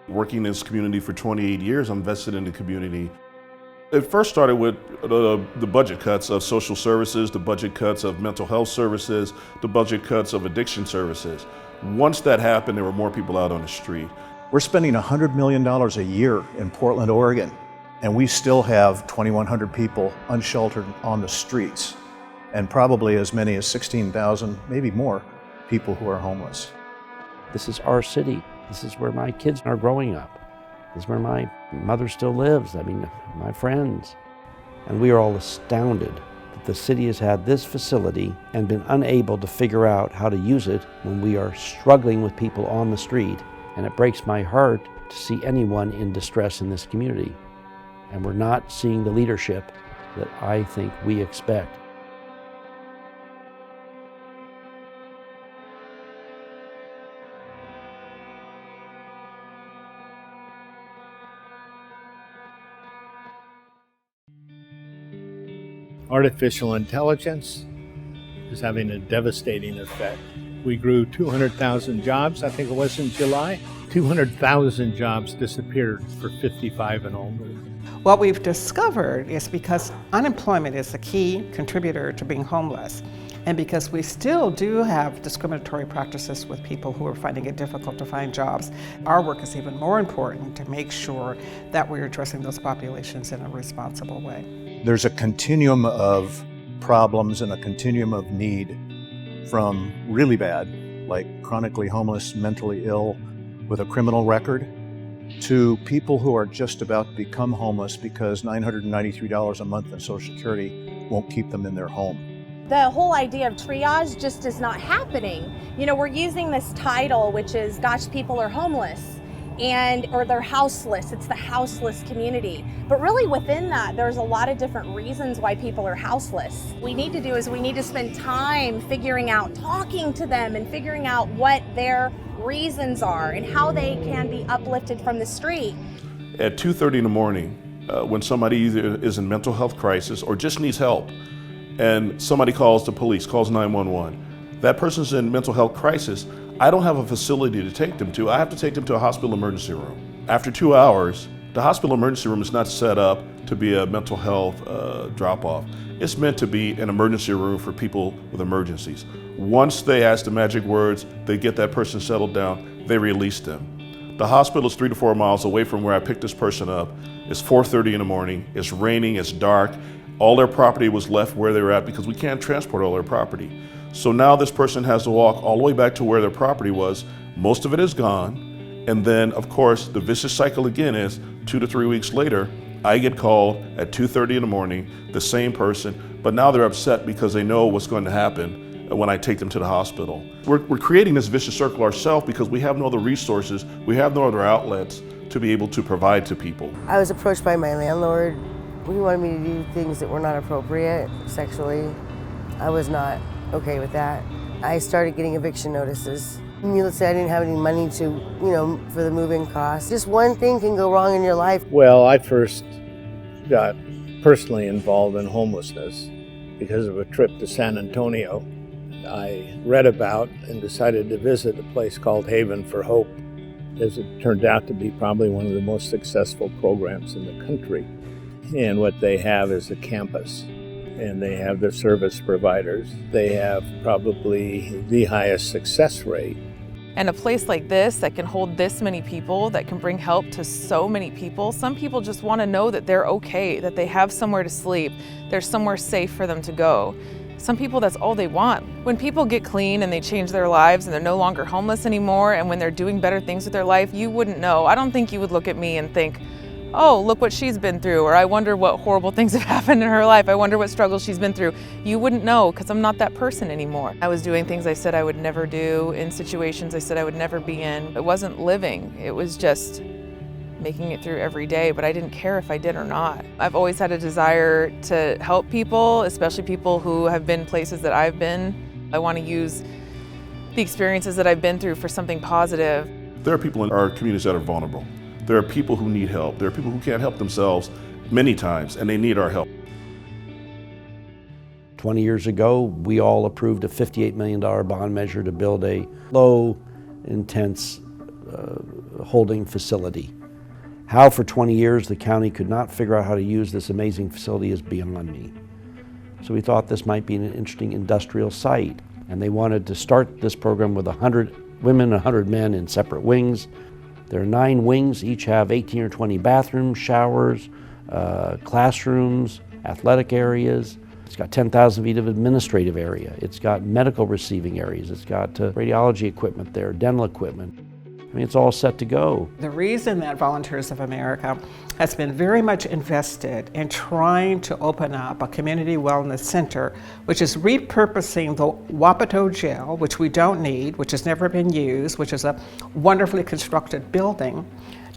Working in this community for 28 years, I'm vested in the community. It first started with the budget cuts of social services, the budget cuts of mental health services, the budget cuts of addiction services. Once that happened, there were more people out on the street. We're spending $100 million a year in Portland, Oregon, and we still have 2,100 people unsheltered on the streets, and probably as many as 16,000, maybe more, people who are homeless. This is our city. This is where my kids are growing up. This is where my mother still lives, my friends. And we are all astounded that the city has had this facility and been unable to figure out how to use it when we are struggling with people on the street. And it breaks my heart to see anyone in distress in this community. And we're not seeing the leadership that I think we expect. Artificial intelligence is having a devastating effect. We grew 200,000 jobs, I think it was in July. 200,000 jobs disappeared for 55 and older. What we've discovered is because unemployment is a key contributor to being homeless, and because we still do have discriminatory practices with people who are finding it difficult to find jobs, our work is even more important to make sure that we're addressing those populations in a responsible way. There's a continuum of problems and a continuum of need, from really bad, like chronically homeless, mentally ill, with a criminal record, to people who are just about to become homeless because $993 a month in Social Security won't keep them in their home. The whole idea of triage just is not happening. You know, we're using this title, which is, gosh, people are homeless, or they're houseless. It's the houseless community. But really within that, there's a lot of different reasons why people are houseless. What we need to do is we need to spend time figuring out, talking to them and figuring out what their reasons are and how they can be uplifted from the street. At 2:30 in the morning, when somebody either is in mental health crisis or just needs help, and somebody calls the police, calls 911, that person's in mental health crisis, I don't have a facility to take them to. I have to take them to a hospital emergency room. After 2 hours, the hospital emergency room is not set up to be a mental health drop-off. It's meant to be an emergency room for people with emergencies. Once they ask the magic words, they get that person settled down, they release them. The hospital is 3 to 4 miles away from where I picked this person up. It's 4:30 in the morning, it's raining, it's dark. All their property was left where they were at because we can't transport all their property. So now this person has to walk all the way back to where their property was. Most of it is gone. And then, of course, the vicious cycle again is 2 to 3 weeks later, I get called at 2:30 in the morning, the same person, but now they're upset because they know what's going to happen when I take them to the hospital. We're creating this vicious circle ourselves because we have no other resources, we have no other outlets to be able to provide to people. I was approached by my landlord. He wanted me to do things that were not appropriate sexually. I was not okay with that. I started getting eviction notices. Needless to say, I didn't have any money for the move-in costs. Just one thing can go wrong in your life. Well, I first got personally involved in homelessness because of a trip to San Antonio. I read about and decided to visit a place called Haven for Hope, as it turned out to be probably one of the most successful programs in the country. And what they have is a campus, and they have their service providers. They have probably the highest success rate. And a place like this that can hold this many people, that can bring help to so many people, some people just want to know that they're okay, that they have somewhere to sleep, there's somewhere safe for them to go. Some people, that's all they want. When people get clean and they change their lives and they're no longer homeless anymore, and when they're doing better things with their life, you wouldn't know. I don't think you would look at me and think, oh, look what she's been through, or I wonder what horrible things have happened in her life. I wonder what struggles she's been through. You wouldn't know, because I'm not that person anymore. I was doing things I said I would never do, in situations I said I would never be in. It wasn't living, it was just making it through every day, but I didn't care if I did or not. I've always had a desire to help people, especially people who have been places that I've been. I want to use the experiences that I've been through for something positive. There are people in our communities that are vulnerable. There are people who need help. There are people who can't help themselves many times, and they need our help. 20 years ago, we all approved a $58 million bond measure to build a low-intense holding facility. How for 20 years the county could not figure out how to use this amazing facility is beyond me. So we thought this might be an interesting industrial site, and they wanted to start this program with 100 women and 100 men in separate wings. There are 9 wings, each have 18 or 20 bathrooms, showers, classrooms, athletic areas. It's got 10,000 feet of administrative area. It's got medical receiving areas. It's got radiology equipment there, dental equipment. I mean, it's all set to go. The reason that Volunteers of America has been very much invested in trying to open up a community wellness center, which is repurposing the Wapato jail, which we don't need, which has never been used, which is a wonderfully constructed building,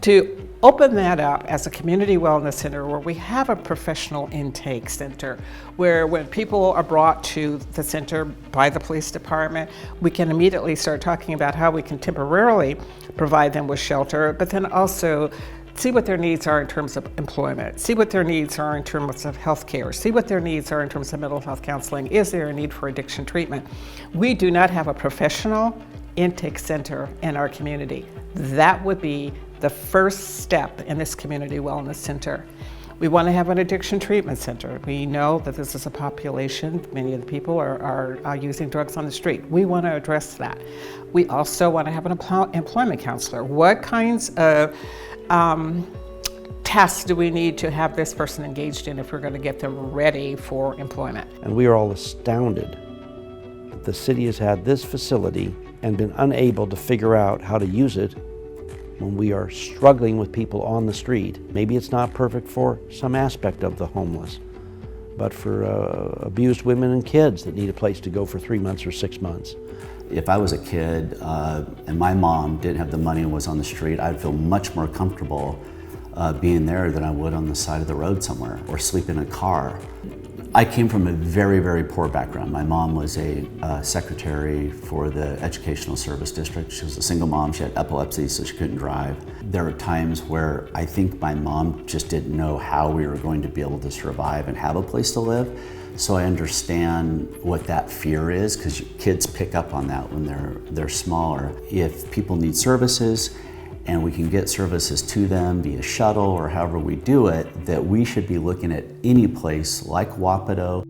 to open that up as a community wellness center where we have a professional intake center, where when people are brought to the center by the police department, we can immediately start talking about how we can temporarily provide them with shelter, but then also see what their needs are in terms of employment, see what their needs are in terms of health care, see what their needs are in terms of mental health counseling. Is there a need for addiction treatment? We do not have a professional intake center in our community. That would be the first step in this community wellness center. We want to have an addiction treatment center. We know that this is a population, many of the people are using drugs on the street. We want to address that. We also want to have an employment counselor. What kinds of tasks do we need to have this person engaged in if we're going to get them ready for employment? And we are all astounded that the city has had this facility and been unable to figure out how to use it when we are struggling with people on the street. Maybe it's not perfect for some aspect of the homeless, but for abused women and kids that need a place to go for 3 months or 6 months. If I was a kid and my mom didn't have the money and was on the street, I'd feel much more comfortable being there than I would on the side of the road somewhere or sleep in a car. I came from a very, very poor background. My mom was a secretary for the Educational Service District. She was a single mom. She had epilepsy, so she couldn't drive. There were times where I think my mom just didn't know how we were going to be able to survive and have a place to live. So I understand what that fear is, because kids pick up on that when they're smaller. If people need services, and we can get services to them via shuttle or however we do it, that we should be looking at any place like Wapato.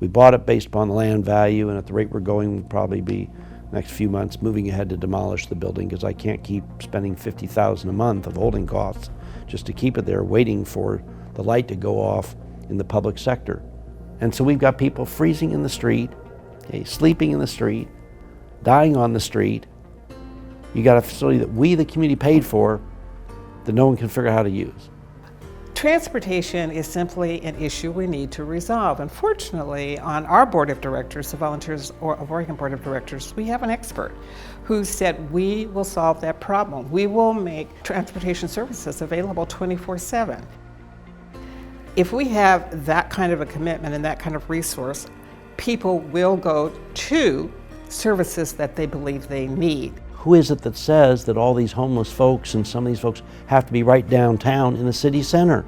We bought it based upon the land value, and at the rate we're going, we'll probably be next few months moving ahead to demolish the building, because I can't keep spending $50,000 a month of holding costs just to keep it there waiting for the light to go off in the public sector. And so we've got people freezing in the street, sleeping in the street, dying on the street. You got a facility that we, the community, paid for that no one can figure out how to use. Transportation is simply an issue we need to resolve. Unfortunately, on our board of directors, the Volunteers of Oregon Board of Directors, we have an expert who said we will solve that problem. We will make transportation services available 24/7. If we have that kind of a commitment and that kind of resource, people will go to services that they believe they need. Who is it that says that all these homeless folks and some of these folks have to be right downtown in the city center?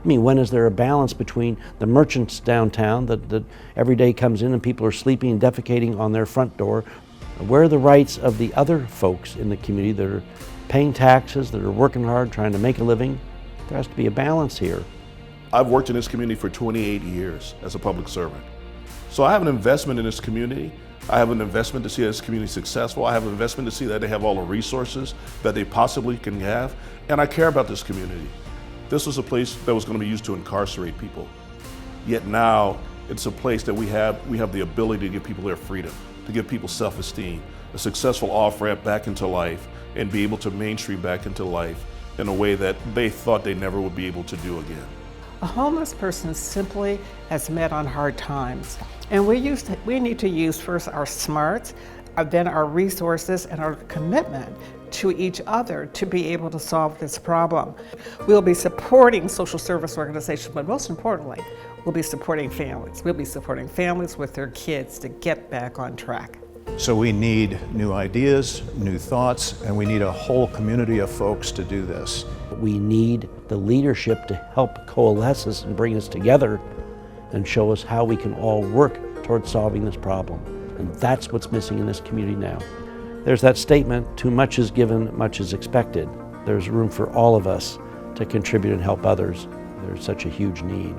I mean, when is there a balance between the merchants downtown that every day comes in and people are sleeping and defecating on their front door? Where are the rights of the other folks in the community that are paying taxes, that are working hard, trying to make a living? There has to be a balance here. I've worked in this community for 28 years as a public servant. So I have an investment in this community. I have an investment to see this community successful. I have an investment to see that they have all the resources that they possibly can have. And I care about this community. This was a place that was going to be used to incarcerate people. Yet now it's a place that we have the ability to give people their freedom, to give people self-esteem, a successful off-ramp back into life, and be able to mainstream back into life in a way that they thought they never would be able to do again. A homeless person simply has met on hard times. And we need to use first our smarts, then our resources and our commitment to each other to be able to solve this problem. We'll be supporting social service organizations, but most importantly, we'll be supporting families. We'll be supporting families with their kids to get back on track. So we need new ideas, new thoughts, and we need a whole community of folks to do this. We need the leadership to help coalesce us and bring us together and show us how we can all work towards solving this problem. And that's what's missing in this community now. There's that statement, too much is given, much is expected. There's room for all of us to contribute and help others. There's such a huge need.